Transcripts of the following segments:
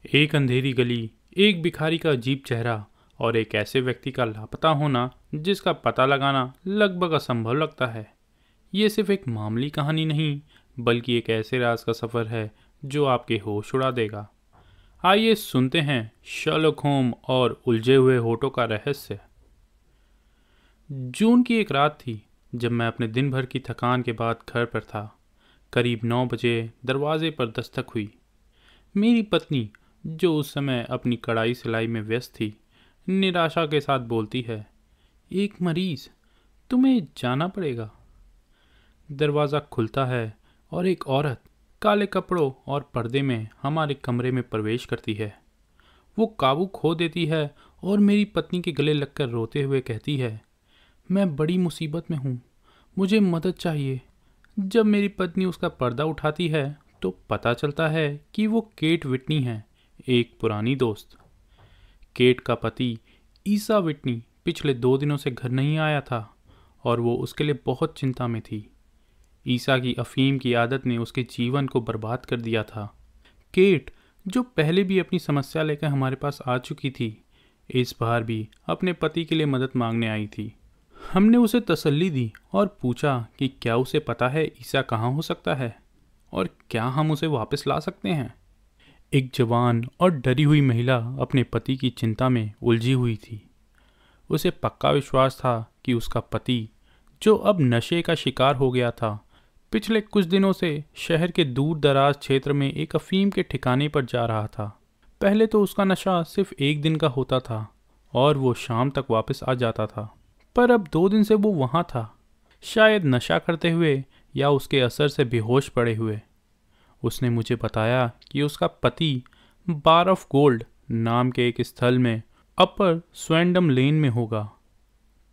एक अंधेरी गली, एक भिखारी का अजीब चेहरा और एक ऐसे व्यक्ति का लापता होना जिसका पता लगाना लगभग असंभव लगता है। ये सिर्फ एक मामूली कहानी नहीं, बल्कि एक ऐसे राज का सफ़र है जो आपके होश उड़ा देगा। आइए सुनते हैं शर्लक होम और उलझे हुए होठों का रहस्य। जून की एक रात थी जब मैं अपने दिन भर की थकान के बाद घर पर था। करीब 9 बजे दरवाजे पर दस्तक हुई। मेरी पत्नी, जो उस समय अपनी कढ़ाई सिलाई में व्यस्त थी, निराशा के साथ बोलती है, एक मरीज, तुम्हें जाना पड़ेगा। दरवाज़ा खुलता है और एक औरत काले कपड़ों और पर्दे में हमारे कमरे में प्रवेश करती है। वो काबू खो देती है और मेरी पत्नी के गले लगकर रोते हुए कहती है, मैं बड़ी मुसीबत में हूँ, मुझे मदद चाहिए। जब मेरी पत्नी उसका पर्दा उठाती है तो पता चलता है कि वो केट विटनी है, एक पुरानी दोस्त। केट का पति ईसा विटनी पिछले 2 दिनों से घर नहीं आया था और वो उसके लिए बहुत चिंता में थी। ईसा की अफीम की आदत ने उसके जीवन को बर्बाद कर दिया था। केट, जो पहले भी अपनी समस्या लेकर हमारे पास आ चुकी थी, इस बार भी अपने पति के लिए मदद मांगने आई थी। हमने उसे तसल्ली दी और पूछा कि क्या उसे पता है ईसा कहाँ हो सकता है और क्या हम उसे वापस ला सकते हैं। एक जवान और डरी हुई महिला अपने पति की चिंता में उलझी हुई थी। उसे पक्का विश्वास था कि उसका पति, जो अब नशे का शिकार हो गया था, पिछले कुछ दिनों से शहर के दूर दराज क्षेत्र में एक अफीम के ठिकाने पर जा रहा था। पहले तो उसका नशा सिर्फ 1 दिन का होता था और वो शाम तक वापस आ जाता था, पर अब 2 दिन से वो वहाँ था, शायद नशा करते हुए या उसके असर से बेहोश पड़े हुए। उसने मुझे बताया कि उसका पति बार ऑफ गोल्ड नाम के एक स्थल में अपर स्वैंडम लेन में होगा,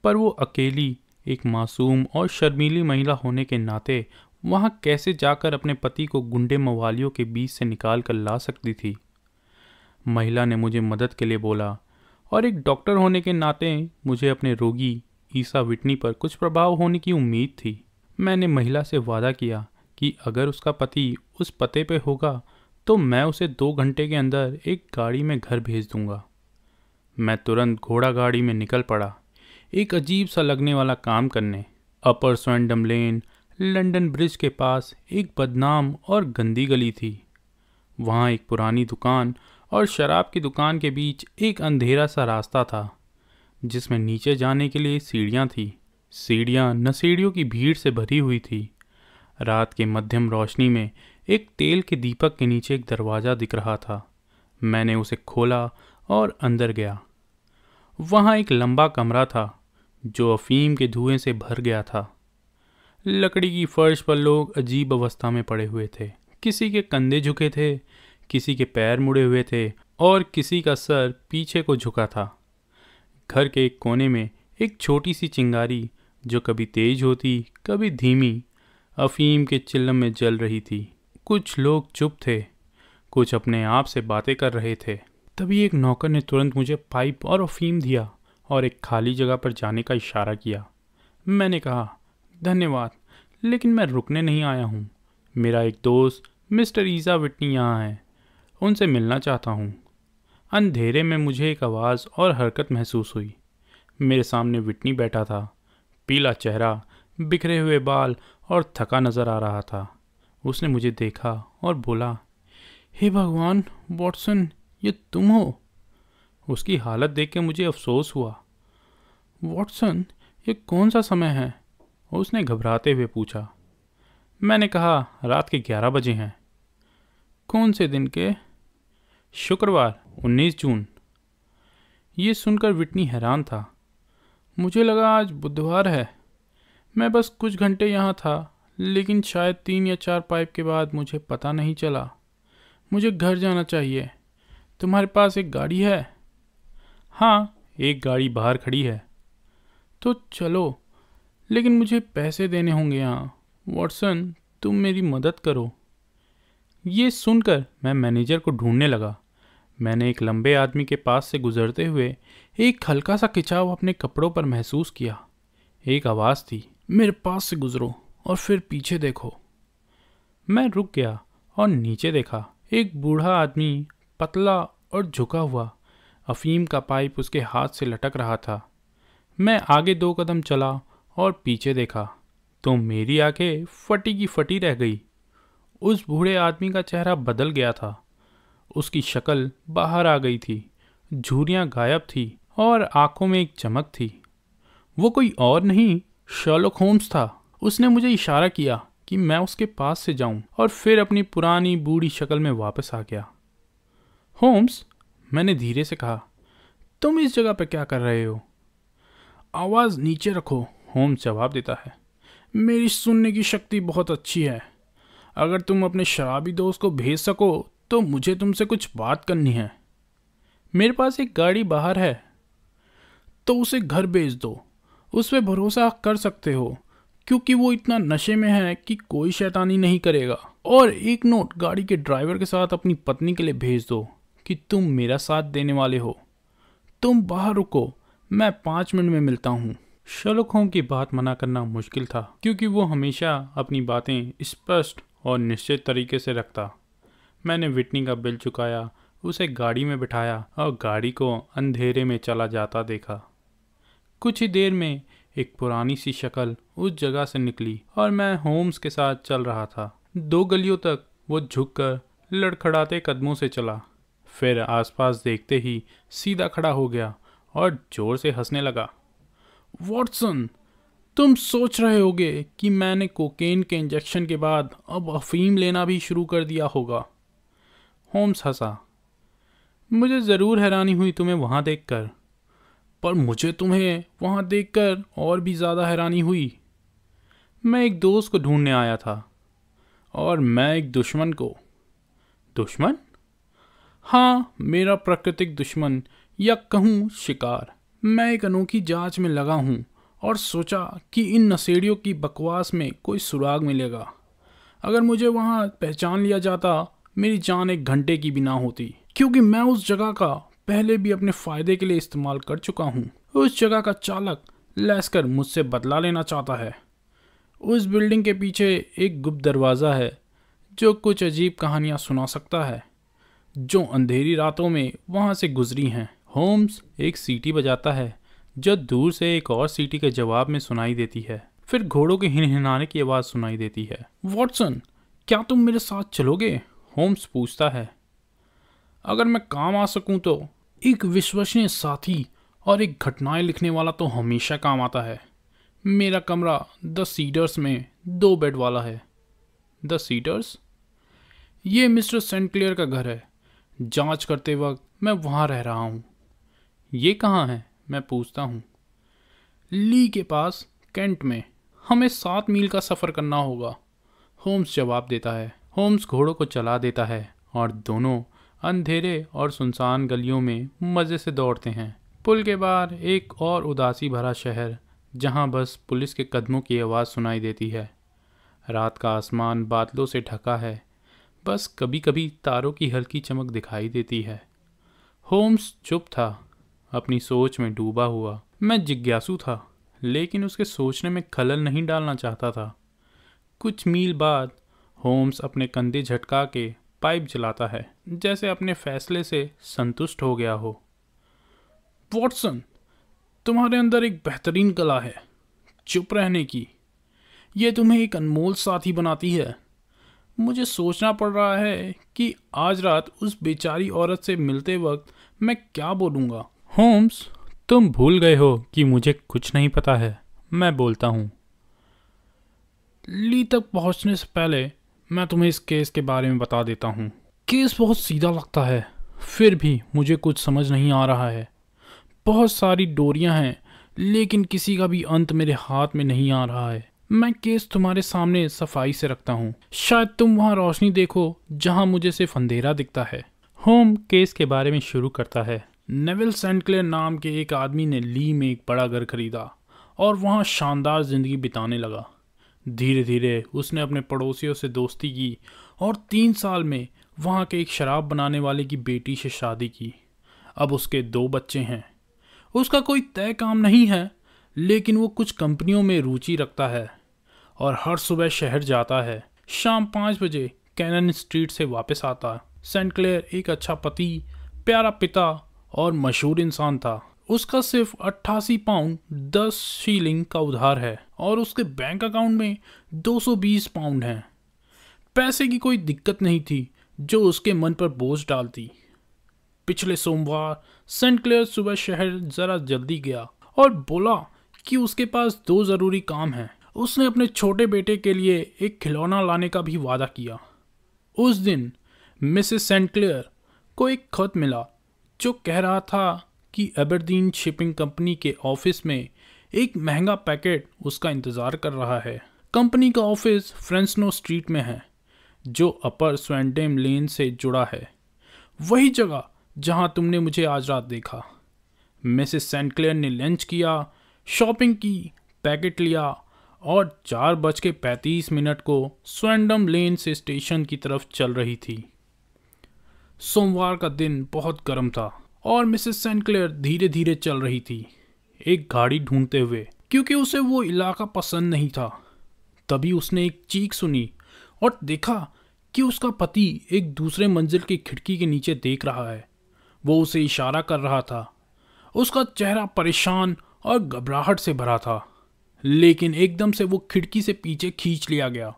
पर वो अकेली, एक मासूम और शर्मीली महिला होने के नाते वहाँ कैसे जाकर अपने पति को गुंडे मवालियों के बीच से निकाल कर ला सकती थी। महिला ने मुझे मदद के लिए बोला और एक डॉक्टर होने के नाते मुझे अपने रोगी ईसा विटनी पर कुछ प्रभाव होने की उम्मीद थी। मैंने महिला से वादा किया कि अगर उसका पति उस पते पे होगा तो मैं उसे 2 घंटे के अंदर एक गाड़ी में घर भेज दूंगा। मैं तुरंत घोड़ा गाड़ी में निकल पड़ा, एक अजीब सा लगने वाला काम करने। अपर स्वैंडम लेन लंदन ब्रिज के पास एक बदनाम और गंदी गली थी। वहाँ एक पुरानी दुकान और शराब की दुकान के बीच एक अंधेरा सा रास्ता था जिसमें नीचे जाने के लिए सीढ़ियाँ थी। सीढ़ियाँ नशेड़ियों की भीड़ से भरी हुई थी। रात के मध्यम रोशनी में एक तेल के दीपक के नीचे एक दरवाज़ा दिख रहा था। मैंने उसे खोला और अंदर गया। वहाँ एक लंबा कमरा था जो अफीम के धुएं से भर गया था। लकड़ी की फर्श पर लोग अजीब अवस्था में पड़े हुए थे। किसी के कंधे झुके थे, किसी के पैर मुड़े हुए थे और किसी का सर पीछे को झुका था। घर के एक कोने में एक छोटी सी चिंगारी, जो कभी तेज होती कभी धीमी, अफीम के चिल्लम में जल रही थी। कुछ लोग चुप थे, कुछ अपने आप से बातें कर रहे थे। तभी एक नौकर ने तुरंत मुझे पाइप और अफीम दिया और एक खाली जगह पर जाने का इशारा किया। मैंने कहा, धन्यवाद, लेकिन मैं रुकने नहीं आया हूँ। मेरा एक दोस्त मिस्टर ईसा विटनी यहाँ है, उनसे मिलना चाहता हूँ। अंधेरे में मुझे एक आवाज़ और हरकत महसूस हुई। मेरे सामने विटनी बैठा था, पीला चेहरा, बिखरे हुए बाल और थका नज़र आ रहा था। उसने मुझे देखा और बोला, हे भगवान वॉटसन, ये तुम हो? उसकी हालत देख के मुझे अफसोस हुआ। वॉटसन, ये कौन सा समय है? उसने घबराते हुए पूछा। मैंने कहा, रात के 11 बजे हैं। कौन से दिन के? शुक्रवार, 19 जून। ये सुनकर विटनी हैरान था। मुझे लगा आज बुधवार है। मैं बस कुछ घंटे यहाँ था, लेकिन शायद 3 या 4 पाइप के बाद मुझे पता नहीं चला। मुझे घर जाना चाहिए। तुम्हारे पास एक गाड़ी है? हाँ, एक गाड़ी बाहर खड़ी है। तो चलो, लेकिन मुझे पैसे देने होंगे यहाँ। वॉटसन, तुम मेरी मदद करो। ये सुनकर मैं मैनेजर को ढूंढने लगा। मैंने एक लंबे आदमी के पास से गुजरते हुए एक हल्का सा खिंचाव अपने कपड़ों पर महसूस किया। एक आवाज़ थी, मेरे पास से गुजरो और फिर पीछे देखो। मैं रुक गया और नीचे देखा। एक बूढ़ा आदमी पतला और झुका हुआ। अफीम का पाइप उसके हाथ से लटक रहा था। मैं आगे 2 कदम चला और पीछे देखा तो मेरी आंखें फटी की फटी रह गई। उस बूढ़े आदमी का चेहरा बदल गया था। उसकी शक्ल बाहर आ गई थी, झुर्रियाँ गायब थी और आंखों में एक चमक थी। वो कोई और नहीं, शर्लॉक होम्स था। उसने मुझे इशारा किया कि मैं उसके पास से जाऊं और फिर अपनी पुरानी बूढ़ी शक्ल में वापस आ गया। होम्स, मैंने धीरे से कहा, तुम इस जगह पर क्या कर रहे हो? आवाज़ नीचे रखो, होम्स जवाब देता है। मेरी सुनने की शक्ति बहुत अच्छी है। अगर तुम अपने शराबी दोस्त को भेज सको तो मुझे तुमसे कुछ बात करनी है। मेरे पास एक गाड़ी बाहर है। तो उसे घर भेज दो। उस पर भरोसा कर सकते हो क्योंकि वो इतना नशे में है कि कोई शैतानी नहीं करेगा। और एक नोट गाड़ी के ड्राइवर के साथ अपनी पत्नी के लिए भेज दो कि तुम मेरा साथ देने वाले हो। तुम बाहर रुको, मैं 5 मिनट में मिलता हूँ। शर्लॉक होम्स की बात मना करना मुश्किल था क्योंकि वो हमेशा अपनी बातें स्पष्ट और निश्चित तरीके से रखता। मैंने विटनी का बिल चुकाया, उसे गाड़ी में बिठाया और गाड़ी को अंधेरे में चला जाता देखा। कुछ ही देर में एक पुरानी सी शक्ल उस जगह से निकली और मैं होम्स के साथ चल रहा था। 2 गलियों तक वो झुककर लड़खड़ाते कदमों से चला, फिर आसपास देखते ही सीधा खड़ा हो गया और जोर से हंसने लगा। वॉटसन, तुम सोच रहे होगे कि मैंने कोकेन के इंजेक्शन के बाद अब अफीम लेना भी शुरू कर दिया होगा। होम्स हंसा। मुझे ज़रूर हैरानी हुई तुम्हें वहाँ देखकर, पर मुझे तुम्हें वहाँ देखकर और भी ज़्यादा हैरानी हुई। मैं एक दोस्त को ढूंढने आया था और मैं एक दुश्मन को। दुश्मन? हाँ, मेरा प्राकृतिक दुश्मन या कहूँ शिकार। मैं एक अनोखी जांच में लगा हूँ और सोचा कि इन नशेड़ियों की बकवास में कोई सुराग मिलेगा। अगर मुझे वहाँ पहचान लिया जाता, मेरी जान 1 घंटे की भी ना होती, क्योंकि मैं उस जगह का पहले भी अपने फ़ायदे के लिए इस्तेमाल कर चुका हूँ। उस जगह का चालक लेस्कर मुझसे बदला लेना चाहता है। उस बिल्डिंग के पीछे एक गुप्त दरवाज़ा है जो कुछ अजीब कहानियाँ सुना सकता है, जो अंधेरी रातों में वहाँ से गुजरी हैं। होम्स एक सीटी बजाता है जो दूर से एक और सीटी के जवाब में सुनाई देती है। फिर घोड़ों के हिनहिनाने की आवाज़ सुनाई देती है। वॉटसन, क्या तुम मेरे साथ चलोगे? होम्स पूछता है। अगर मैं काम आ सकूं तो। एक विश्वसनीय साथी और एक घटनाएं लिखने वाला तो हमेशा काम आता है। मेरा कमरा द सीडर्स में 2 बेड वाला है। The Cedars? ये मिस्टर सेंट क्लेयर का घर है। जांच करते वक्त मैं वहाँ रह रहा हूँ। ये कहाँ है? मैं पूछता हूँ। ली के पास, कैंट में। हमें 7 मील का सफ़र करना होगा, होम्स जवाब देता है। होम्स घोड़ों को चला देता है और दोनों अंधेरे और सुनसान गलियों में मज़े से दौड़ते हैं। पुल के बाहर एक और उदासी भरा शहर, जहां बस पुलिस के कदमों की आवाज़ सुनाई देती है। रात का आसमान बादलों से ढका है, बस कभी कभी तारों की हल्की चमक दिखाई देती है। होम्स चुप था, अपनी सोच में डूबा हुआ। मैं जिज्ञासु था, लेकिन उसके सोचने में खलल नहीं डालना चाहता था। कुछ मील बाद होम्स अपने कंधे झटका के पाइप जलाता है, जैसे अपने फैसले से संतुष्ट हो गया हो। वॉटसन, तुम्हारे अंदर एक बेहतरीन कला है चुप रहने की। यह तुम्हें एक अनमोल साथी बनाती है। मुझे सोचना पड़ रहा है कि आज रात उस बेचारी औरत से मिलते वक्त मैं क्या बोलूँगा। होम्स, तुम भूल गए हो कि मुझे कुछ नहीं पता है, मैं बोलता हूँ। ली तक पहुँचने से पहले मैं तुम्हें इस केस के बारे में बता देता हूँ। केस बहुत सीधा लगता है, फिर भी मुझे कुछ समझ नहीं आ रहा है। बहुत सारी डोरियां हैं, लेकिन किसी का भी अंत मेरे हाथ में नहीं आ रहा है। मैं केस तुम्हारे सामने सफाई से रखता हूँ। शायद तुम वहाँ रोशनी देखो जहाँ मुझे सिर्फ अंधेरा दिखता है। होम केस के बारे में शुरू करता है। नेविल सेंट क्लेयर नाम के एक आदमी ने ली में एक बड़ा घर खरीदा और वहाँ शानदार जिंदगी बिताने लगा। धीरे धीरे उसने अपने पड़ोसियों से दोस्ती की और 3 साल में वहाँ के एक शराब बनाने वाले की बेटी से शादी की। अब उसके 2 बच्चे हैं। उसका कोई तय काम नहीं है, लेकिन वो कुछ कंपनियों में रुचि रखता है और हर सुबह शहर जाता है। शाम 5 बजे कैनन स्ट्रीट से वापस आता। सेंट क्लेयर एक अच्छा पति, प्यारा पिता और मशहूर इंसान था। उसका सिर्फ 88 पाउंड 10 शीलिंग का उधार है और उसके बैंक अकाउंट में 220 पाउंड हैं। पैसे की कोई दिक्कत नहीं थी जो उसके मन पर बोझ डालती। पिछले सोमवार सेंट क्लेयर सुबह शहर जरा जल्दी गया और बोला कि उसके पास 2 जरूरी काम हैं। उसने अपने छोटे बेटे के लिए एक खिलौना लाने का भी वादा किया। उस दिन मिसेस सेंट क्लेयर को एक खत मिला जो कह रहा था कि एबरदीन शिपिंग कंपनी के ऑफिस में एक महंगा पैकेट उसका इंतज़ार कर रहा है। कंपनी का ऑफिस फ्रेंसनो स्ट्रीट में है जो अपर स्वैंडेम लेन से जुड़ा है, वही जगह जहां तुमने मुझे आज रात देखा। मिसेस सेंट क्लेयर ने लंच किया, शॉपिंग की, पैकेट लिया और 4:35 को स्वैंडम लेन से स्टेशन की तरफ चल रही थी। सोमवार का दिन बहुत गर्म था और मिसेस सेंट क्लेयर धीरे धीरे चल रही थी, एक गाड़ी ढूंढते हुए, क्योंकि उसे वो इलाका पसंद नहीं था। तभी उसने एक चीख सुनी और देखा कि उसका पति एक दूसरे मंजिल की खिड़की के नीचे देख रहा है। वो उसे इशारा कर रहा था। उसका चेहरा परेशान और घबराहट से भरा था, लेकिन एकदम से वो खिड़की से पीछे खींच लिया गया,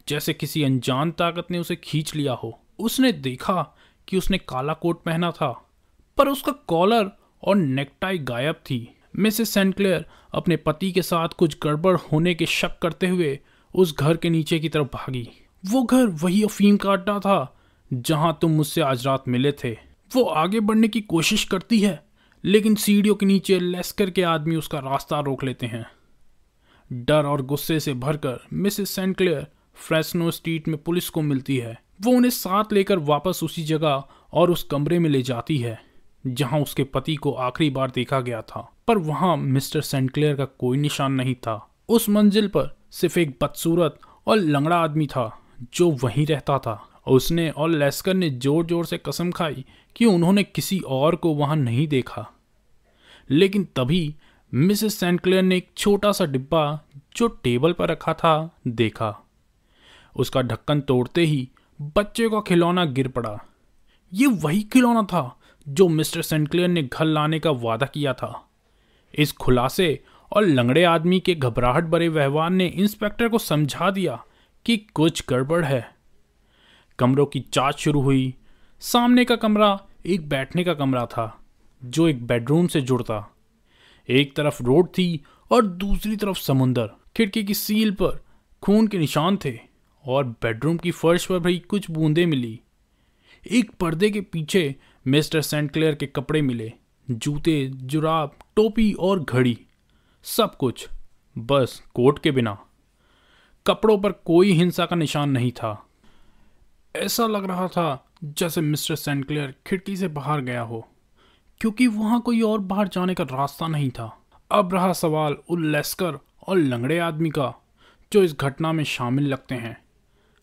जैसे किसी अनजान ताकत ने उसे खींच लिया हो। उसने देखा कि उसने काला कोट पहना था, पर उसका कॉलर और नेकटाई गायब थी। मिसेस सेंट क्लेयर अपने पति के साथ कुछ गड़बड़ होने के शक करते हुए उस घर के नीचे की तरफ भागी। वो घर वही अफीम का अड्डा था जहां तुम मुझसे आज रात मिले थे। वो आगे बढ़ने की कोशिश करती है, लेकिन सीढ़ियों के नीचे लेस्कर के आदमी उसका रास्ता रोक लेते हैं। डर और गुस्से से भरकर Mrs Saint Clair Fresno street में पुलिस को मिलती है। वो उन्हें साथ लेकर वापस उसी जगह और उस कमरे में ले जाती है जहां उसके पति को आखिरी बार देखा गया था, पर वहां मिस्टर सेंट क्लेयर का कोई निशान नहीं था। उस मंजिल पर सिर्फ एक बदसूरत और लंगड़ा आदमी था जो वहीं रहता था। उसने और लेस्कर ने जोर जोर से कसम खाई कि उन्होंने किसी और को वहां नहीं देखा। लेकिन तभी मिसेस सेंट क्लेयर ने एक छोटा सा डिब्बा जो टेबल पर रखा था देखा। उसका ढक्कन तोड़ते ही बच्चे का खिलौना गिर पड़ा। ये वही खिलौना था जो मिस्टर सेंट क्लेयर ने घर लाने का वादा किया था। इस खुलासे और लंगड़े आदमी के घबराहट भरे व्यवहार ने इंस्पेक्टर को समझा दिया कि कुछ गड़बड़ है। कमरों की जांच शुरू हुई। सामने का कमरा एक बैठने का कमरा था जो एक बेडरूम से जुड़ता। एक तरफ रोड थी और दूसरी तरफ समुंदर। खिड़की की सील पर खून के निशान थे और बेडरूम की फर्श पर भी कुछ बूंदें मिली। एक पर्दे के पीछे मिस्टर सेंट क्लेयर के कपड़े मिले, जूते, जुराब, टोपी और घड़ी, सब कुछ, बस कोट के बिना। कपड़ों पर कोई हिंसा का निशान नहीं था। ऐसा लग रहा था जैसे मिस्टर सेंट क्लेयर खिड़की से बाहर गया हो, क्योंकि वहां कोई और बाहर जाने का रास्ता नहीं था। अब रहा सवाल उन लेस्कर और लंगड़े आदमी का जो इस घटना में शामिल लगते हैं।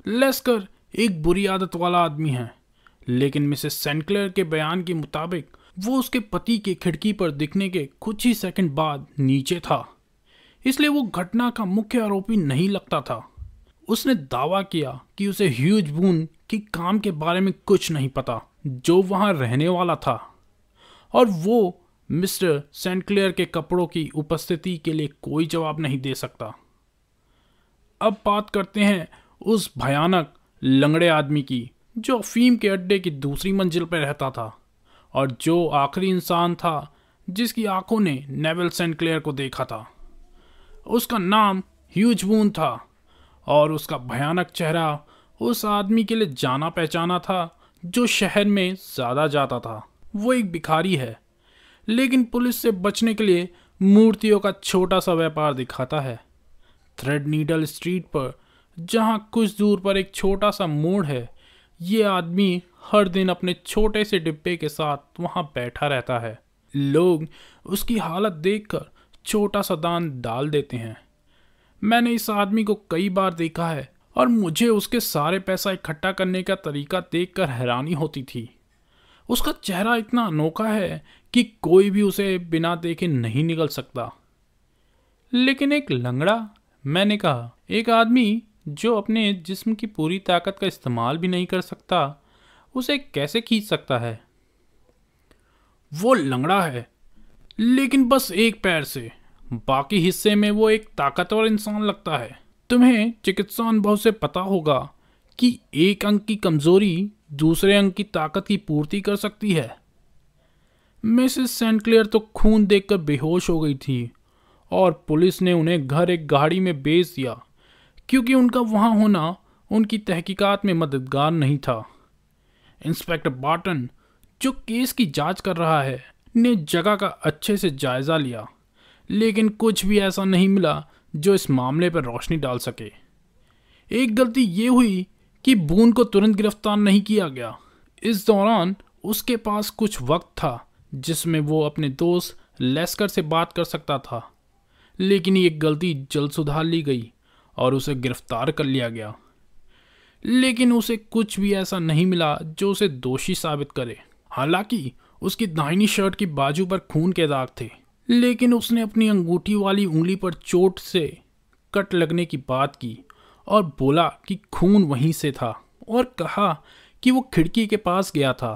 लेस्कर एक बुरी आदत वाला आदमी है, लेकिन मिसेस सेंट क्लेयर के बयान के मुताबिक वो उसके पति के खिड़की पर दिखने के कुछ ही सेकंड बाद नीचे था, इसलिए वो घटना का मुख्य आरोपी नहीं लगता था। उसने दावा किया कि उसे ह्यूज बून के काम के बारे में कुछ नहीं पता जो वहां रहने वाला था, और वो मिस्टर सेंट क्लेयर के कपड़ों की उपस्थिति के लिए कोई जवाब नहीं दे सकता। अब बात करते हैं उस भयानक लंगड़े आदमी की जो अफीम के अड्डे की दूसरी मंजिल पर रहता था और जो आखिरी इंसान था जिसकी आंखों ने नेविल सेंट क्लेयर को देखा था। उसका नाम ह्यूज बून था और उसका भयानक चेहरा उस आदमी के लिए जाना पहचाना था जो शहर में ज़्यादा जाता था। वो एक भिखारी है, लेकिन पुलिस से बचने के लिए मूर्तियों का छोटा सा व्यापार दिखाता है। थ्रेड नीडल स्ट्रीट पर, जहाँ कुछ दूर पर एक छोटा सा मोड़ है, ये आदमी हर दिन अपने छोटे से डिब्बे के साथ वहाँ बैठा रहता है। लोग उसकी हालत देखकर छोटा सा दान डाल देते हैं। मैंने इस आदमी को कई बार देखा है और मुझे उसके सारे पैसा इकट्ठा करने का तरीका देखकर हैरानी होती थी। उसका चेहरा इतना अनोखा है कि कोई भी उसे बिना देखे नहीं निकल सकता। लेकिन एक लंगड़ा, मैंने कहा, एक आदमी जो अपने जिस्म की पूरी ताकत का इस्तेमाल भी नहीं कर सकता उसे कैसे खींच सकता है? वो लंगड़ा है, लेकिन बस एक पैर से। बाकी हिस्से में वो एक ताकतवर इंसान लगता है। तुम्हें चिकित्सा अनुभव से पता होगा कि एक अंग की कमजोरी दूसरे अंग की ताकत की पूर्ति कर सकती है। मिसेस सेंट क्लेयर तो खून देखकर बेहोश हो गई थी और पुलिस ने उन्हें घर एक गाड़ी में बेच दिया क्योंकि उनका वहां होना उनकी तहकीकात में मददगार नहीं था। इंस्पेक्टर बार्टन, जो केस की जांच कर रहा है, ने जगह का अच्छे से जायजा लिया, लेकिन कुछ भी ऐसा नहीं मिला जो इस मामले पर रोशनी डाल सके। एक गलती ये हुई कि बून को तुरंत गिरफ्तार नहीं किया गया। इस दौरान उसके पास कुछ वक्त था जिसमें वो अपने दोस्त लेस्कर से बात कर सकता था, लेकिन ये गलती जल्द सुधार ली गई और उसे गिरफ्तार कर लिया गया। लेकिन उसे कुछ भी ऐसा नहीं मिला जो उसे दोषी साबित करे। हालांकि उसकी दाहिनी शर्ट की बाजू पर खून के दाग थे, लेकिन उसने अपनी अंगूठी वाली उंगली पर चोट से कट लगने की बात की और बोला कि खून वहीं से था, और कहा कि वो खिड़की के पास गया था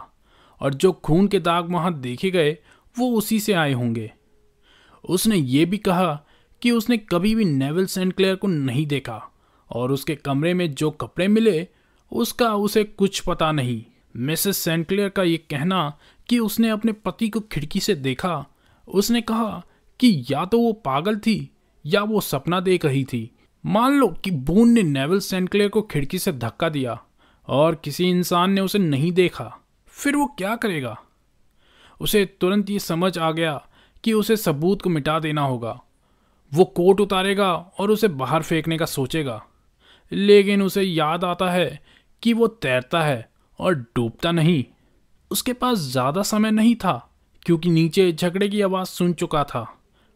और जो खून के दाग वहां देखे गए वो उसी से आए होंगे। उसने ये भी कहा कि उसने कभी भी नेविल सेंट क्लेयर को नहीं देखा और उसके कमरे में जो कपड़े मिले उसका उसे कुछ पता नहीं। मिसेस सेंट क्लेयर का ये कहना कि उसने अपने पति को खिड़की से देखा, उसने कहा कि या तो वो पागल थी या वो सपना देख रही थी। मान लो कि बून ने नेविल सेंट क्लेयर को खिड़की से धक्का दिया और किसी इंसान ने उसे नहीं देखा, फिर वो क्या करेगा? उसे तुरंत ये समझ आ गया कि उसे सबूत को मिटा देना होगा। वो कोट उतारेगा और उसे बाहर फेंकने का सोचेगा, लेकिन उसे याद आता है कि वो तैरता है और डूबता नहीं। उसके पास ज़्यादा समय नहीं था क्योंकि नीचे झगड़े की आवाज़ सुन चुका था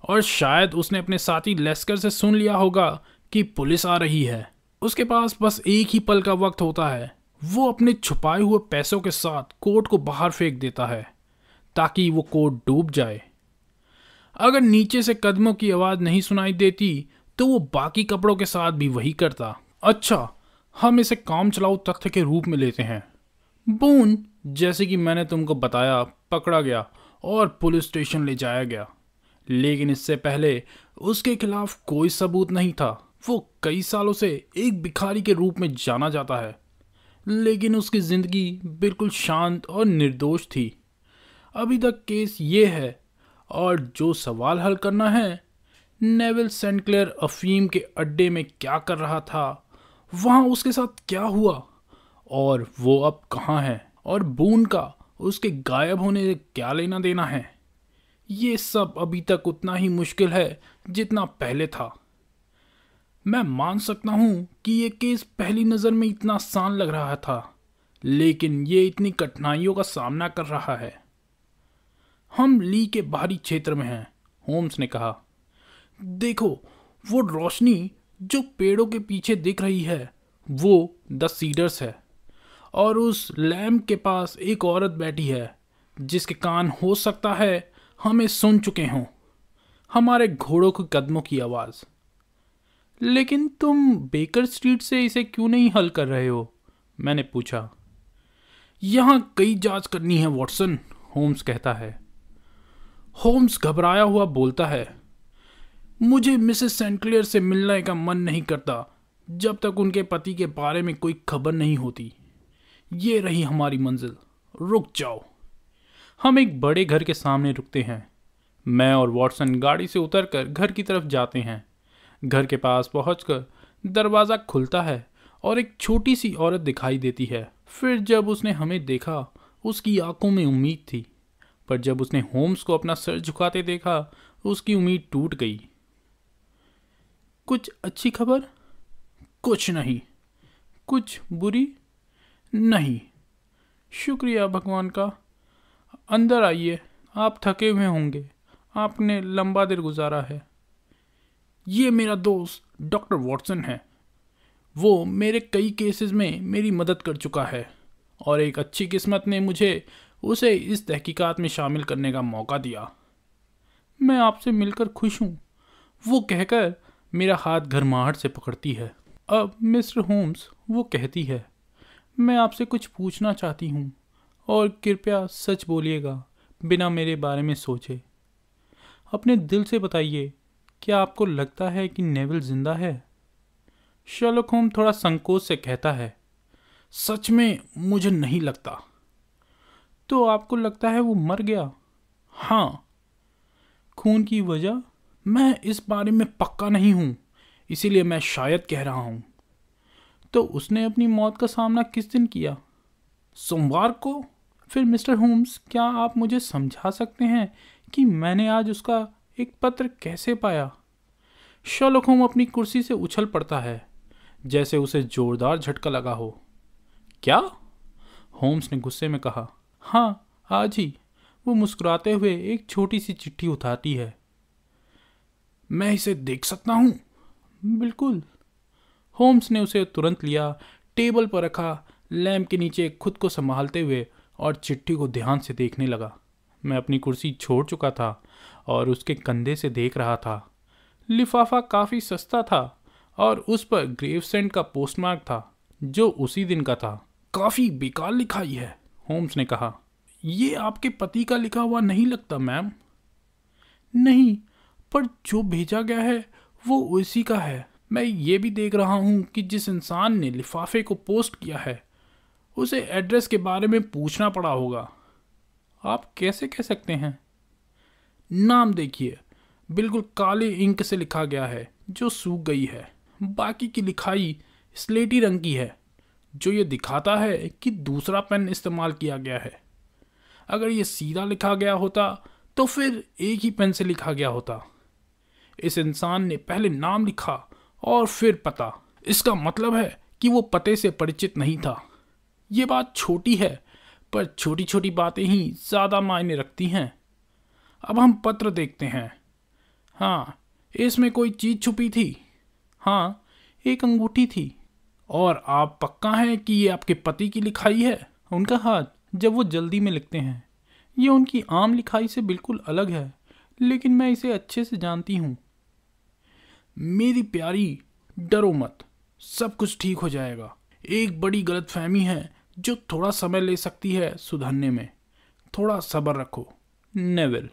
और शायद उसने अपने साथी लेस्कर से सुन लिया होगा कि पुलिस आ रही है। उसके पास बस एक ही पल का वक्त होता है। वो अपने छुपाए हुए पैसों के साथ कोट को बाहर फेंक देता है ताकि वो कोट डूब जाए। अगर नीचे से कदमों की आवाज़ नहीं सुनाई देती तो वो बाकी कपड़ों के साथ भी वही करता। अच्छा, हम इसे काम चलाऊ तथ्य के रूप में लेते हैं। बून, जैसे कि मैंने तुमको बताया, पकड़ा गया और पुलिस स्टेशन ले जाया गया, लेकिन इससे पहले उसके खिलाफ कोई सबूत नहीं था। वो कई सालों से एक भिखारी के रूप में जाना जाता है, लेकिन उसकी जिंदगी बिल्कुल शांत और निर्दोष थी। अभी तक केस ये है और जो सवाल हल करना है, नेविल सेंट क्लेयर अफीम के अड्डे में क्या कर रहा था, वहाँ उसके साथ क्या हुआ और वो अब कहाँ है, और बून का उसके गायब होने से क्या लेना देना है। ये सब अभी तक उतना ही मुश्किल है जितना पहले था। मैं मान सकता हूँ कि ये केस पहली नज़र में इतना आसान लग रहा था, लेकिन ये इतनी कठिनाइयों का सामना कर रहा है। हम ली के बाहरी क्षेत्र में हैं, होम्स ने कहा। देखो, वो रोशनी जो पेड़ों के पीछे दिख रही है वो द सीडर्स है, और उस लैम्प के पास एक औरत बैठी है जिसके कान हो सकता है हमें सुन चुके हों, हमारे घोड़ों के कदमों की आवाज़। लेकिन तुम बेकर स्ट्रीट से इसे क्यों नहीं हल कर रहे हो? मैंने पूछा। यहाँ कई जांच करनी है वॉटसन, होम्स कहता है। होम्स घबराया हुआ बोलता है, मुझे मिसेस सेंट क्लेयर से मिलने का मन नहीं करता जब तक उनके पति के बारे में कोई खबर नहीं होती। ये रही हमारी मंजिल, रुक जाओ। हम एक बड़े घर के सामने रुकते हैं। मैं और वॉटसन गाड़ी से उतरकर घर की तरफ जाते हैं। घर के पास पहुंचकर दरवाज़ा खुलता है और एक छोटी सी औरत दिखाई देती है। फिर जब उसने हमें देखा, उसकी आंखों में उम्मीद थी, पर जब उसने होम्स को अपना सर झुकाते देखा, उसकी उम्मीद टूट गई। कुछ अच्छी खबर? कुछ नहीं। कुछ बुरी? नहीं। शुक्रिया भगवान का। अंदर आइए, आप थके हुए होंगे, आपने लंबा दिन गुजारा है। ये मेरा दोस्त डॉक्टर वॉटसन है। वो मेरे कई केसेस में मेरी मदद कर चुका है और एक अच्छी किस्मत ने मुझे उसे इस तहकीकात में शामिल करने का मौका दिया। मैं आपसे मिलकर खुश हूँ, वो कहकर मेरा हाथ गर्माहट से पकड़ती है। अब मिस्टर होम्स, वो कहती है, मैं आपसे कुछ पूछना चाहती हूँ और कृपया सच बोलिएगा, बिना मेरे बारे में सोचे। अपने दिल से बताइए, क्या आपको लगता है कि नेविल जिंदा है? शर्लॉक होम्स थोड़ा संकोच से कहता है, सच में मुझे नहीं लगता। तो आपको लगता है वो मर गया? हाँ। खून की वजह? मैं इस बारे में पक्का नहीं हूं, इसीलिए मैं शायद कह रहा हूं। तो उसने अपनी मौत का सामना किस दिन किया? सोमवार को। फिर मिस्टर होम्स, क्या आप मुझे समझा सकते हैं कि मैंने आज उसका एक पत्र कैसे पाया? शर्लॉक होम्स अपनी कुर्सी से उछल पड़ता है, जैसे उसे जोरदार झटका लगा हो। क्या? होम्स ने गुस्से में कहा। हाँ, आज ही। वो मुस्कुराते हुए एक छोटी सी चिट्ठी उठाती है। मैं इसे देख सकता हूँ? बिल्कुल। होम्स ने उसे तुरंत लिया, टेबल पर रखा, लैंप के नीचे खुद को संभालते हुए और चिट्ठी को ध्यान से देखने लगा। मैं अपनी कुर्सी छोड़ चुका था और उसके कंधे से देख रहा था। लिफाफा काफ़ी सस्ता था और उस पर ग्रेवसेंड का पोस्टमार्क था, जो उसी दिन का था। काफ़ी बेकार लिखाई है, होम्स ने कहा। ये आपके पति का लिखा हुआ नहीं लगता, मैम। नहीं, पर जो भेजा गया है वो उसी का है। मैं ये भी देख रहा हूँ कि जिस इंसान ने लिफाफे को पोस्ट किया है उसे एड्रेस के बारे में पूछना पड़ा होगा। आप कैसे कह सकते हैं? नाम देखिए, बिल्कुल काले इंक से लिखा गया है जो सूख गई है। बाकी की लिखाई स्लेटी रंग की है, जो ये दिखाता है कि दूसरा पेन इस्तेमाल किया गया है। अगर ये सीधा लिखा गया होता तो फिर एक ही पेन से लिखा गया होता। इस इंसान ने पहले नाम लिखा और फिर पता। इसका मतलब है कि वो पते से परिचित नहीं था। ये बात छोटी है, पर छोटी छोटी बातें ही ज़्यादा मायने रखती हैं। अब हम पत्र देखते हैं। हाँ, इसमें कोई चीज़ छुपी थी? हाँ, एक अंगूठी थी। और आप पक्का हैं कि ये आपके पति की लिखाई है? उनका हाथ जब वो जल्दी में लिखते हैं। ये उनकी आम लिखाई से बिल्कुल अलग है, लेकिन मैं इसे अच्छे से जानती हूँ। मेरी प्यारी, डरो मत, सब कुछ ठीक हो जाएगा। एक बड़ी गलतफहमी है जो थोड़ा समय ले सकती है सुधरने में। थोड़ा सब्र रखो, नेविल।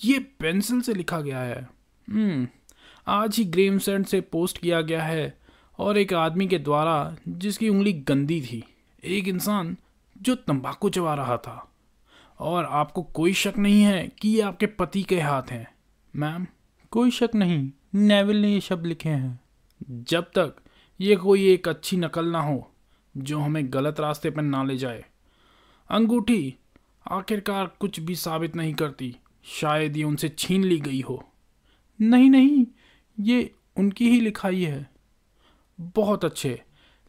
ये पेंसिल से लिखा गया है। आज ही ग्रेवसेंड से पोस्ट किया गया है और एक आदमी के द्वारा जिसकी उंगली गंदी थी। एक इंसान जो तंबाकू चबा रहा था। और आपको कोई शक नहीं है कि ये आपके पति के हाथ हैं, मैम? कोई शक नहीं, नेविल ने ये शब्द लिखे हैं। जब तक ये कोई एक अच्छी नकल ना हो जो हमें गलत रास्ते पर ना ले जाए। अंगूठी आखिरकार कुछ भी साबित नहीं करती। शायद ये उनसे छीन ली गई हो। नहीं नहीं, ये उनकी ही लिखाई है। बहुत अच्छे,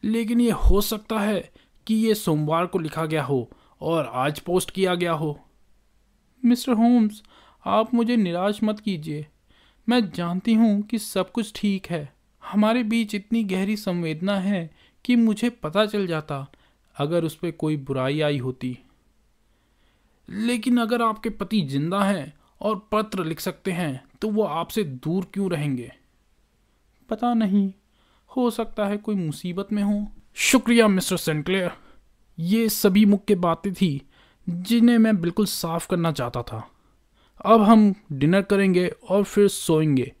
लेकिन ये हो सकता है कि ये सोमवार को लिखा गया हो और आज पोस्ट किया गया हो। मिस्टर होम्स, आप मुझे निराश मत कीजिए। मैं जानती हूँ कि सब कुछ ठीक है। हमारे बीच इतनी गहरी संवेदना है कि मुझे पता चल जाता अगर उस पर कोई बुराई आई होती। लेकिन अगर आपके पति जिंदा हैं और पत्र लिख सकते हैं तो वो आपसे दूर क्यों रहेंगे? पता नहीं, हो सकता है कोई मुसीबत में हो। शुक्रिया मिस्टर सेंक्लेयर। ये सभी मुख्य बातें थी जिन्हें मैं बिल्कुल साफ करना चाहता था। अब हम डिनर करेंगे और फिर सोएंगे,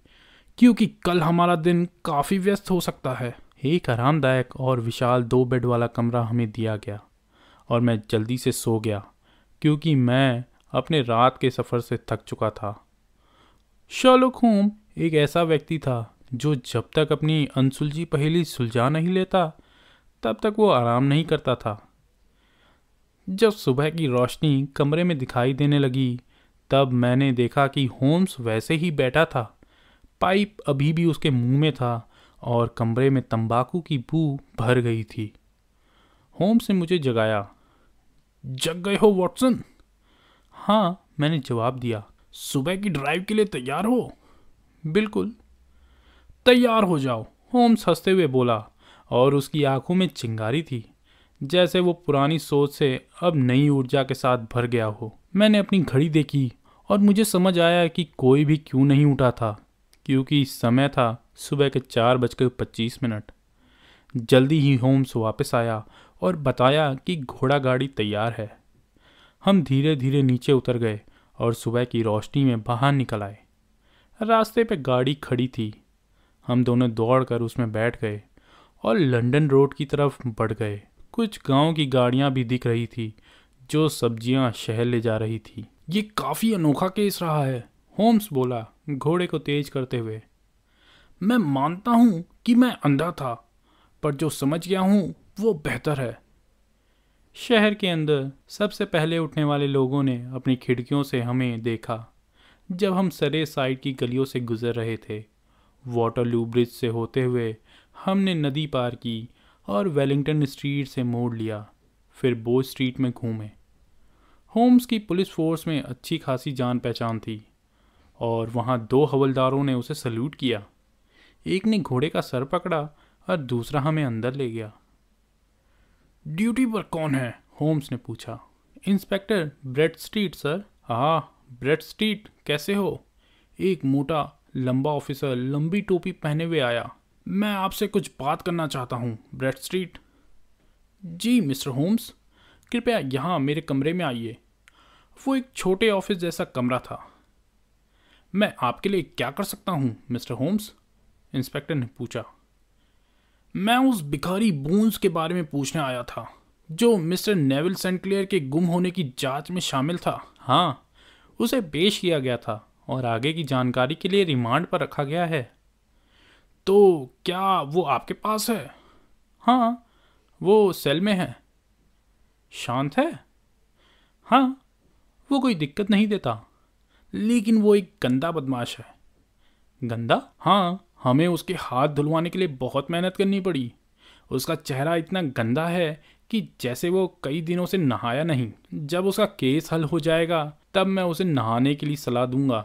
क्योंकि कल हमारा दिन काफ़ी व्यस्त हो सकता है। एक आरामदायक और विशाल 2 बेड वाला कमरा हमें दिया गया और मैं जल्दी से सो गया, क्योंकि मैं अपने रात के सफ़र से थक चुका था। शर्लॉक होम्स एक ऐसा व्यक्ति था जो जब तक अपनी अनसुलझी पहेली सुलझा नहीं लेता तब तक वो आराम नहीं करता था। जब सुबह की रोशनी कमरे में दिखाई देने लगी तब मैंने देखा कि होम्स वैसे ही बैठा था। पाइप अभी भी उसके मुंह में था और कमरे में तंबाकू की बू भर गई थी। होम्स ने मुझे जगाया। जग गए हो वॉटसन? हाँ, मैंने जवाब दिया। सुबह की ड्राइव के लिए तैयार हो? बिल्कुल। तैयार हो जाओ, होम्स हंसते हुए बोला और उसकी आंखों में चिंगारी थी, जैसे वो पुरानी सोच से अब नई ऊर्जा के साथ भर गया हो। मैंने अपनी घड़ी देखी और मुझे समझ आया कि कोई भी क्यों नहीं उठा था, क्योंकि समय था सुबह के 4:25। जल्दी ही होम्स वापस आया और बताया कि घोड़ा गाड़ी तैयार है। हम धीरे धीरे नीचे उतर गए और सुबह की रोशनी में बाहर निकल आए। रास्ते पे गाड़ी खड़ी थी। हम दोनों दौड़कर उसमें बैठ गए और लंदन रोड की तरफ बढ़ गए। कुछ गांव की गाड़ियां भी दिख रही थी जो सब्जियां शहर ले जा रही थी। ये काफ़ी अनोखा केस रहा है, होम्स बोला घोड़े को तेज करते हुए। मैं मानता हूं कि मैं अंधा था, पर जो समझ गया हूं वो बेहतर है। शहर के अंदर सबसे पहले उठने वाले लोगों ने अपनी खिड़कियों से हमें देखा जब हम सरे साइड की गलियों से गुजर रहे थे। वाटरलू ब्रिज से होते हुए हमने नदी पार की और वेलिंगटन स्ट्रीट से मोड़ लिया, फिर बोज स्ट्रीट में घूमे। होम्स की पुलिस फोर्स में अच्छी खासी जान पहचान थी और वहाँ 2 हवलदारों ने उसे सल्यूट किया। एक ने घोड़े का सर पकड़ा और दूसरा हमें अंदर ले गया। ड्यूटी पर कौन है? होम्स ने पूछा। Inspector bread street sir. हाँ ब्रेड स्ट्रीट, कैसे हो? एक मोटा लंबा ऑफिसर लंबी टोपी पहने हुए आया। मैं आपसे कुछ बात करना चाहता हूँ ब्रेड स्ट्रीट। जी मिस्टर होम्स, कृपया यहाँ मेरे कमरे में आइए। वो एक छोटे ऑफिस जैसा कमरा था। मैं आपके लिए क्या कर सकता हूँ मिस्टर होम्स? इंस्पेक्टर ने पूछा। मैं उस भिखारी बून्स के बारे में पूछने आया था जो मिस्टर नेविल सेंट क्लेयर के गुम होने की जांच में शामिल था। हाँ, उसे पेश किया गया था और आगे की जानकारी के लिए रिमांड पर रखा गया है। तो क्या वो आपके पास है? हाँ, वो सेल में है। शांत है? हाँ, वो कोई दिक्कत नहीं देता, लेकिन वो एक गंदा बदमाश है। गंदा? हाँ, हमें उसके हाथ धुलवाने के लिए बहुत मेहनत करनी पड़ी। उसका चेहरा इतना गंदा है कि जैसे वो कई दिनों से नहाया नहीं। जब उसका केस हल हो जाएगा तब मैं उसे नहाने के लिए सलाह दूंगा।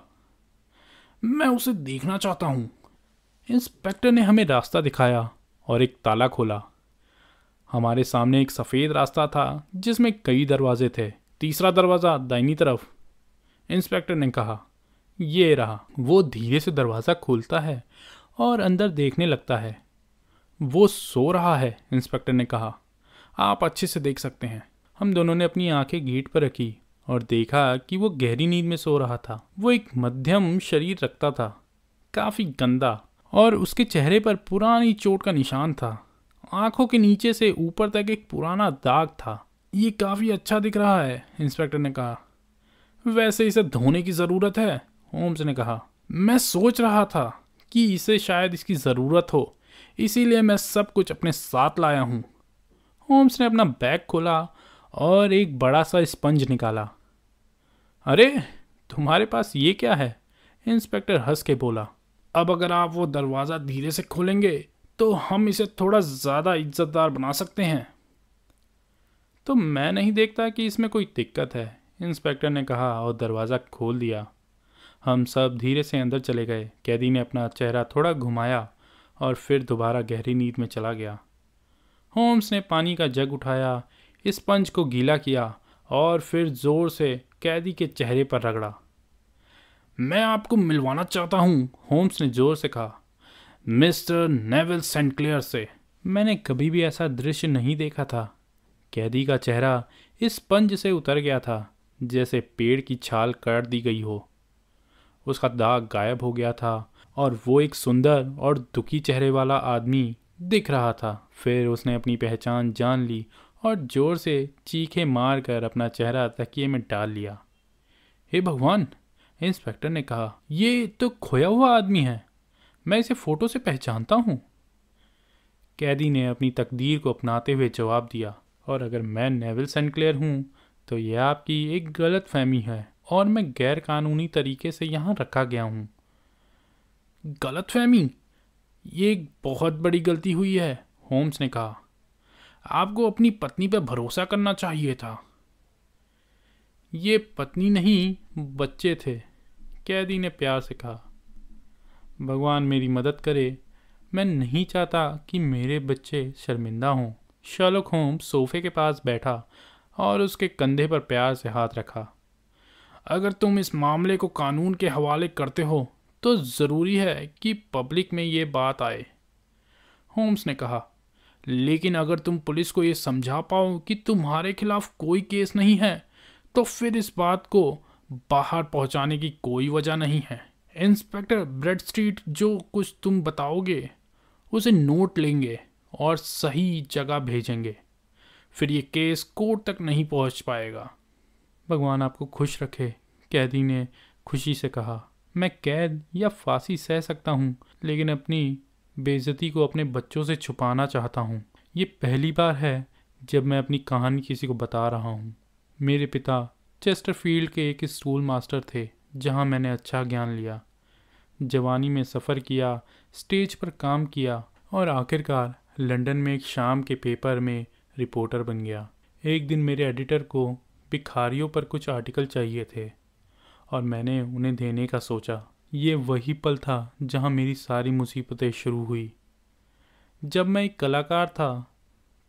मैं उसे देखना चाहता हूँ। इंस्पेक्टर ने हमें रास्ता दिखाया और एक ताला खोला। हमारे सामने एक सफ़ेद रास्ता था जिसमें कई दरवाजे थे। तीसरा दरवाज़ा दाहिनी तरफ। इंस्पेक्टर ने कहा, ये रहा। वो धीरे से दरवाज़ा खोलता है और अंदर देखने लगता है। वो सो रहा है, इंस्पेक्टर ने कहा। आप अच्छे से देख सकते हैं। हम दोनों ने अपनी आंखें गेट पर रखी और देखा कि वो गहरी नींद में सो रहा था। वो एक मध्यम शरीर रखता था, काफ़ी गंदा, और उसके चेहरे पर पुरानी चोट का निशान था। आंखों के नीचे से ऊपर तक एक पुराना दाग था। ये काफ़ी अच्छा दिख रहा है, इंस्पेक्टर ने कहा। वैसे इसे धोने की ज़रूरत है, होम्स ने कहा। मैं सोच रहा था कि इसे शायद इसकी ज़रूरत हो, इसीलिए मैं सब कुछ अपने साथ लाया हूँ। होम्स ने अपना बैग खोला और एक बड़ा सा स्पंज निकाला। अरे, तुम्हारे पास ये क्या है? इंस्पेक्टर हंस के बोला। अब अगर आप वो दरवाज़ा धीरे से खोलेंगे तो हम इसे थोड़ा ज़्यादा इज्जतदार बना सकते हैं। तो मैं नहीं देखता कि इसमें कोई दिक्कत है, इंस्पेक्टर ने कहा और दरवाज़ा खोल दिया। हम सब धीरे से अंदर चले गए। कैदी ने अपना चेहरा थोड़ा घुमाया और फिर दोबारा गहरी नींद में चला गया। होम्स ने पानी का जग उठाया, स्पंज को गीला किया और फिर ज़ोर से कैदी के चेहरे पर रगड़ा। मैं आपको मिलवाना चाहता हूँ, होम्स ने ज़ोर से कहा, मिस्टर नेविल सेंट क्लेयर से। मैंने कभी भी ऐसा दृश्य नहीं देखा था। कैदी का चेहरा इस स्पंज से उतर गया था जैसे पेड़ की छाल काट दी गई हो। उसका दाग गायब हो गया था और वो एक सुंदर और दुखी चेहरे वाला आदमी दिख रहा था। फिर उसने अपनी पहचान जान ली और जोर से चीखें मारकर अपना चेहरा तकिए में डाल लिया। हे भगवान, इंस्पेक्टर ने कहा, ये तो खोया हुआ आदमी है। मैं इसे फ़ोटो से पहचानता हूँ। कैदी ने अपनी तकदीर को अपनाते हुए जवाब दिया, और अगर मैं नेविल सेंट क्लेयर हूँ तो यह आपकी एक गलत फहमी है और मैं गैर कानूनी तरीके से यहाँ रखा गया हूँ। गलत फहमी? ये एक बहुत बड़ी गलती हुई है, होम्स ने कहा। आपको अपनी पत्नी पर भरोसा करना चाहिए था। ये पत्नी नहीं, बच्चे थे, कैदी ने प्यार से कहा। भगवान मेरी मदद करे। मैं नहीं चाहता कि मेरे बच्चे शर्मिंदा हों। शर्लॉक होम्स सोफे के पास बैठा और उसके कंधे पर प्यार से हाथ रखा। अगर तुम इस मामले को कानून के हवाले करते हो तो ज़रूरी है कि पब्लिक में ये बात आए, होम्स ने कहा। लेकिन अगर तुम पुलिस को ये समझा पाओ कि तुम्हारे खिलाफ कोई केस नहीं है, तो फिर इस बात को बाहर पहुंचाने की कोई वजह नहीं है। इंस्पेक्टर ब्रेडस्ट्रीट जो कुछ तुम बताओगे उसे नोट लेंगे और सही जगह भेजेंगे। फिर ये केस कोर्ट तक नहीं पहुंच पाएगा। भगवान आपको खुश रखे, कैदी ने खुशी से कहा। मैं कैद या फांसी सह सकता हूँ, लेकिन अपनी बेइज्जती को अपने बच्चों से छुपाना चाहता हूँ। ये पहली बार है जब मैं अपनी कहानी किसी को बता रहा हूँ। मेरे पिता चेस्टरफील्ड के एक स्कूल मास्टर थे, जहाँ मैंने अच्छा ज्ञान लिया, जवानी में सफ़र किया, स्टेज पर काम किया और आखिरकार लंदन में एक शाम के पेपर में रिपोर्टर बन गया। एक दिन मेरे एडिटर को भिखारियों पर कुछ आर्टिकल चाहिए थे और मैंने उन्हें देने का सोचा। ये वही पल था जहाँ मेरी सारी मुसीबतें शुरू हुई। जब मैं एक कलाकार था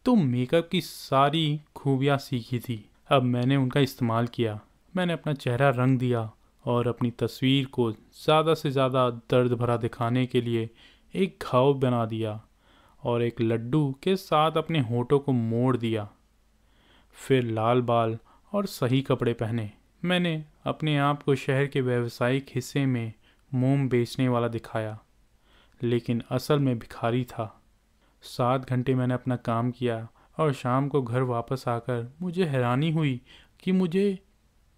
तो मेकअप की सारी खूबियाँ सीखी थी। अब मैंने उनका इस्तेमाल किया। मैंने अपना चेहरा रंग दिया और अपनी तस्वीर को ज़्यादा से ज़्यादा दर्द भरा दिखाने के लिए एक घाव बना दिया और एक लड्डू के साथ अपने होठों को मोड़ दिया। फिर लाल बाल और सही कपड़े पहने। मैंने अपने आप को शहर के व्यावसायिक हिस्से में मोम बेचने वाला दिखाया, लेकिन असल में भिखारी था। 7 घंटे मैंने अपना काम किया और शाम को घर वापस आकर मुझे हैरानी हुई कि मुझे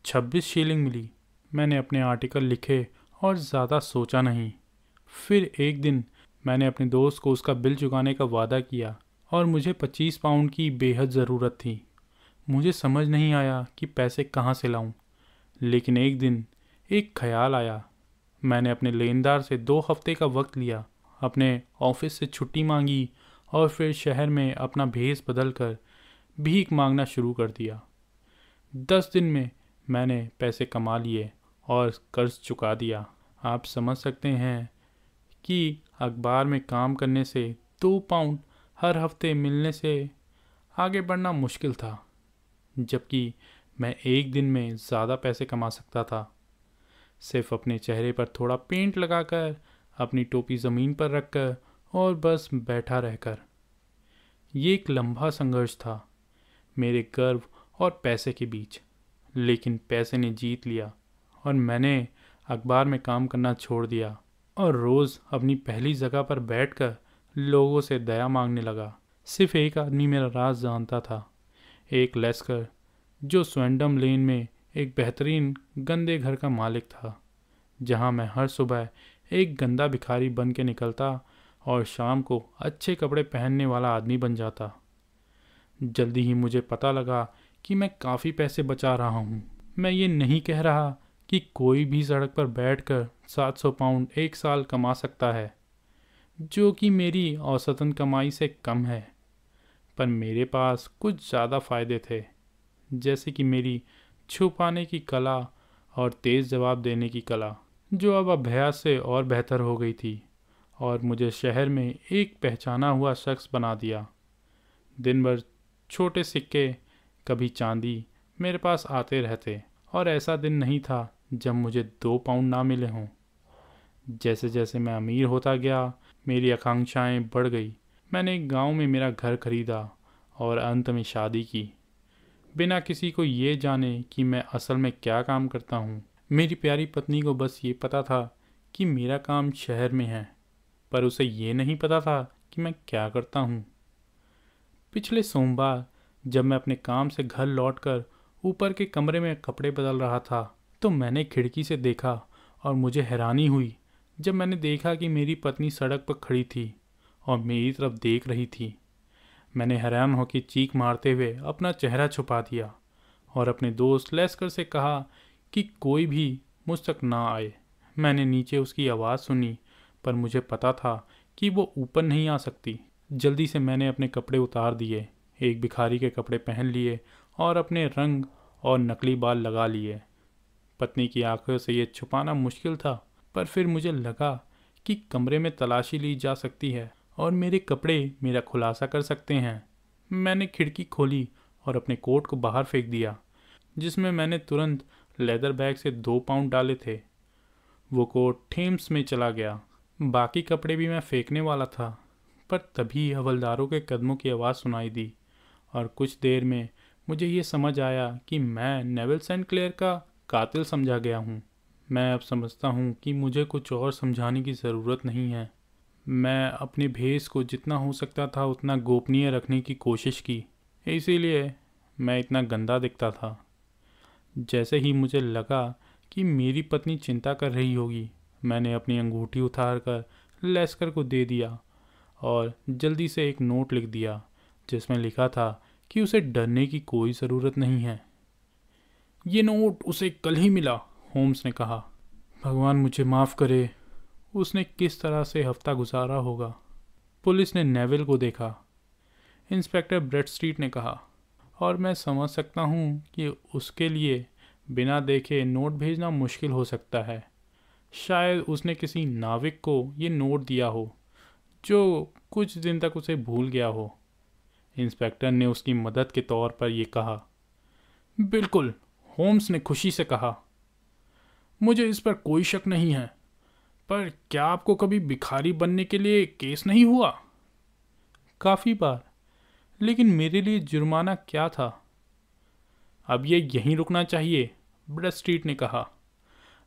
26 शीलिंग मिली। मैंने अपने आर्टिकल लिखे और ज़्यादा सोचा नहीं। फिर एक दिन मैंने अपने दोस्त को उसका बिल चुकाने का वादा किया और मुझे 25 पाउंड की बेहद ज़रूरत थी। मुझे समझ नहीं आया कि पैसे कहाँ से लाऊं, लेकिन एक दिन एक ख्याल आया। मैंने अपने लेनदार से 2 हफ्ते का वक्त लिया, अपने ऑफिस से छुट्टी मांगी और फिर शहर में अपना भेस बदलकर भीख मांगना शुरू कर दिया। 10 दिन में मैंने पैसे कमा लिए और कर्ज चुका दिया। आप समझ सकते हैं कि अखबार में काम करने से 2 पाउंड हर हफ्ते मिलने से आगे बढ़ना मुश्किल था, जबकि मैं एक दिन में ज़्यादा पैसे कमा सकता था। सिर्फ अपने चेहरे पर थोड़ा पेंट लगाकर, अपनी टोपी ज़मीन पर रखकर और बस बैठा रहकर। ये एक लंबा संघर्ष था मेरे गर्व और पैसे के बीच, लेकिन पैसे ने जीत लिया और मैंने अखबार में काम करना छोड़ दिया और रोज़ अपनी पहली जगह पर बैठकर लोगों से दया मांगने लगा। सिर्फ एक आदमी मेरा राज जानता था, एक लेस्कर, जो स्वैंडम लेन में एक बेहतरीन गंदे घर का मालिक था, जहां मैं हर सुबह एक गंदा भिखारी बन के निकलता और शाम को अच्छे कपड़े पहनने वाला आदमी बन जाता। जल्दी ही मुझे पता लगा कि मैं काफ़ी पैसे बचा रहा हूँ। मैं ये नहीं कह रहा कि कोई भी सड़क पर बैठकर 700 पाउंड एक साल कमा सकता है, जो कि मेरी औसतन कमाई से कम है, पर मेरे पास कुछ ज़्यादा फ़ायदे थे, जैसे कि मेरी छुपाने की कला और तेज़ जवाब देने की कला, जो अब अभ्यास से और बेहतर हो गई थी और मुझे शहर में एक पहचाना हुआ शख्स बना दिया। दिन भर छोटे सिक्के, कभी चांदी मेरे पास आते रहते और ऐसा दिन नहीं था जब मुझे 2 पाउंड ना मिले हों। जैसे जैसे मैं अमीर होता गया, मेरी आकांक्षाएं बढ़ गई। मैंने एक गांव में मेरा घर खरीदा और अंत में शादी की, बिना किसी को ये जाने कि मैं असल में क्या काम करता हूँ। मेरी प्यारी पत्नी को बस ये पता था कि मेरा काम शहर में है, पर उसे ये नहीं पता था कि मैं क्या करता हूँ। पिछले सोमवार जब मैं अपने काम से घर लौटकर ऊपर के कमरे में कपड़े बदल रहा था, तो मैंने खिड़की से देखा और मुझे हैरानी हुई जब मैंने देखा कि मेरी पत्नी सड़क पर खड़ी थी और मेरी तरफ देख रही थी। मैंने हैरान होकर चीख मारते हुए अपना चेहरा छुपा दिया और अपने दोस्त लेस्कर से कहा कि कोई भी मुझ तक ना आए। मैंने नीचे उसकी आवाज़ सुनी, पर मुझे पता था कि वो ऊपर नहीं आ सकती। जल्दी से मैंने अपने कपड़े उतार दिए, एक भिखारी के कपड़े पहन लिए और अपने रंग और नकली बाल लगा लिए। पत्नी की आंखों से ये छुपाना मुश्किल था, पर फिर मुझे लगा कि कमरे में तलाशी ली जा सकती है और मेरे कपड़े मेरा खुलासा कर सकते हैं। मैंने खिड़की खोली और अपने कोट को बाहर फेंक दिया, जिसमें मैंने तुरंत लेदर बैग से 2 पाउंड डाले थे। वो कोट थेम्स में चला गया। बाकी कपड़े भी मैं फेंकने वाला था, पर तभी हवलदारों के कदमों की आवाज़ सुनाई दी और कुछ देर में मुझे ये समझ आया कि मैं नेविल सेंट क्लेयर का कातिल समझा गया हूँ। मैं अब समझता हूँ कि मुझे कुछ और समझाने की ज़रूरत नहीं है। मैं अपने भेष को जितना हो सकता था उतना गोपनीय रखने की कोशिश की, इसीलिए मैं इतना गंदा दिखता था। जैसे ही मुझे लगा कि मेरी पत्नी चिंता कर रही होगी, मैंने अपनी अंगूठी उतारकर लेस्कर को दे दिया और जल्दी से एक नोट लिख दिया जिसमें लिखा था कि उसे डरने की कोई ज़रूरत नहीं है। ये नोट उसे कल ही मिला, होम्स ने कहा। भगवान मुझे माफ़ करे, उसने किस तरह से हफ्ता गुजारा होगा। पुलिस ने नेविल को देखा, इंस्पेक्टर ब्रेडस्ट्रीट ने कहा, और मैं समझ सकता हूँ कि उसके लिए बिना देखे नोट भेजना मुश्किल हो सकता है। शायद उसने किसी नाविक को ये नोट दिया हो जो कुछ दिन तक उसे भूल गया हो। इंस्पेक्टर ने उसकी मदद के तौर पर यह कहा। बिल्कुल, होम्स ने खुशी से कहा। मुझे इस पर कोई शक नहीं है, पर क्या आपको कभी भिखारी बनने के लिए केस नहीं हुआ? काफ़ी बार, लेकिन मेरे लिए जुर्माना क्या था? अब ये यहीं रुकना चाहिए, ब्रेडस्ट्रीट ने कहा।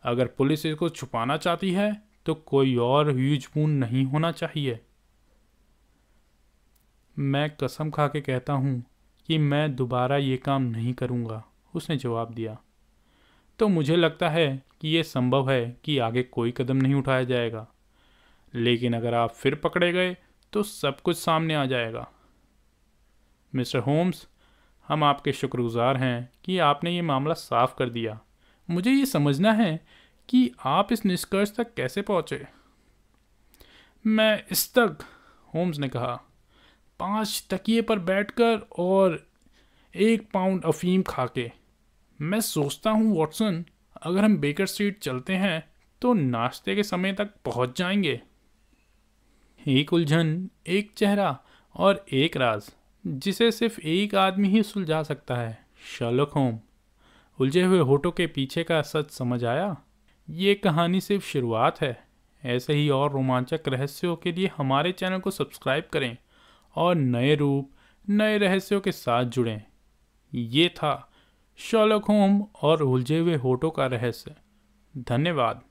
अगर पुलिस इसको छुपाना चाहती है तो कोई और ह्यूजपून नहीं होना चाहिए। मैं कसम खा के कहता हूँ कि मैं दोबारा ये काम नहीं करूँगा, उसने जवाब दिया। तो मुझे लगता है कि यह संभव है कि आगे कोई कदम नहीं उठाया जाएगा, लेकिन अगर आप फिर पकड़े गए तो सब कुछ सामने आ जाएगा। मिस्टर होम्स, हम आपके शुक्रगुजार हैं कि आपने ये मामला साफ कर दिया। मुझे ये समझना है कि आप इस निष्कर्ष तक कैसे पहुँचे। मैं इस तक, होम्स ने कहा, 5 तकिए पर बैठकर और 1 पाउंड अफीम खाके। मैं सोचता हूँ वॉटसन, अगर हम बेकर स्ट्रीट चलते हैं तो नाश्ते के समय तक पहुँच जाएंगे। एक उलझन, एक चेहरा और एक राज जिसे सिर्फ एक आदमी ही सुलझा सकता है। Sherlock home. उलझे हुए होठों के पीछे का सच समझ आया? ये कहानी सिर्फ शुरुआत है। ऐसे ही और रोमांचक रहस्यों के लिए हमारे चैनल को सब्सक्राइब करें और नए रूप, नए रहस्यों के साथ जुड़ें। ये था शर्लक होम और उलझे हुए होठों का रहस्य। धन्यवाद।